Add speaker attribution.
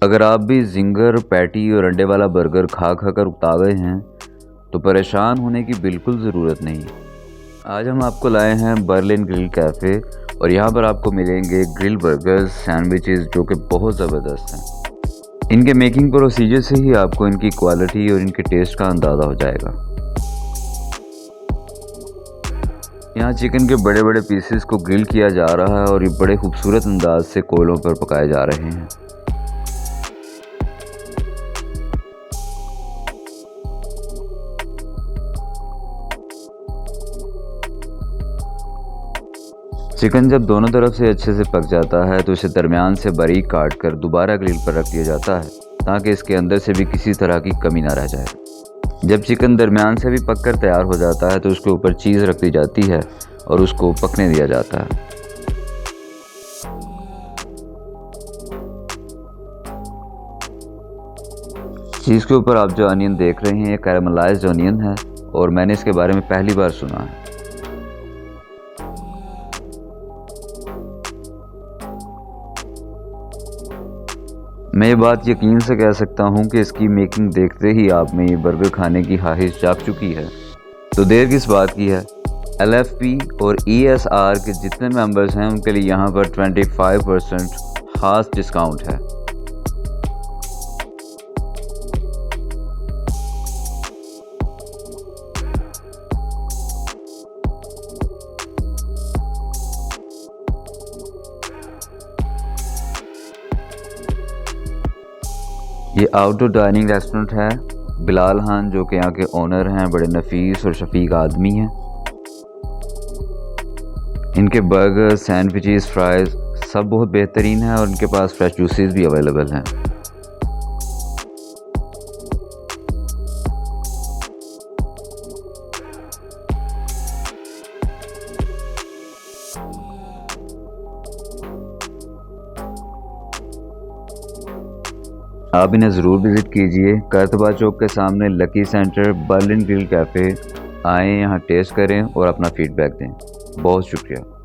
Speaker 1: अगर आप भी जिंगर पैटी और अंडे वाला बर्गर खा खा कर उकता गए हैं तो परेशान होने की बिल्कुल ज़रूरत नहीं। आज हम आपको लाए हैं बर्लिन ग्रिल कैफ़े और यहाँ पर आपको मिलेंगे ग्रिल बर्गर्स सैंडविचेस जो कि बहुत ज़बरदस्त हैं। इनके मेकिंग प्रोसीजर से ही आपको इनकी क्वालिटी और इनके टेस्ट का अंदाज़ा हो जाएगा। यहाँ चिकन के बड़े बड़े पीसेस को ग्रिल किया जा रहा है और ये बड़े खूबसूरत अंदाज से कोयलों पर पकाए जा रहे हैं। चिकन जब दोनों तरफ से अच्छे से पक जाता है तो इसे दरमियान से बारीक काट कर दोबारा ग्रिल पर रख दिया जाता है ताकि इसके अंदर से भी किसी तरह की कमी ना रह जाए। जब चिकन दरमियान से भी पककर तैयार हो जाता है तो उसके ऊपर चीज़ रख दी जाती है और उसको पकने दिया जाता है। चीज़ के ऊपर आप जो अनियन देख रहे हैं ये कैरामलाइज्ड अनियन है और मैंने इसके बारे में पहली बार सुना है। मैं ये बात यकीन से कह सकता हूँ कि इसकी मेकिंग देखते ही आप में ये बर्गर खाने की ख्वाहिश जाग चुकी है। तो देर किस बात की है। LFP और ESR के जितने मेंबर्स हैं उनके लिए यहाँ पर 25% खास डिस्काउंट है। ये आउटडोर डाइनिंग रेस्टोरेंट है। बिलाल खान जो कि यहाँ के ओनर हैं बड़े नफीस और शफीक आदमी हैं। इनके बर्गर सैंडविचेस फ्राइज़ सब बहुत बेहतरीन है और इनके पास फ्रेश जूसेस भी अवेलेबल हैं। आप इन्हें ज़रूर विज़िट कीजिए। करतबा चौक के सामने lucky centre Berlin grill cafe आएँ, यहाँ टेस्ट करें और अपना फ़ीडबैक दें। बहुत शुक्रिया।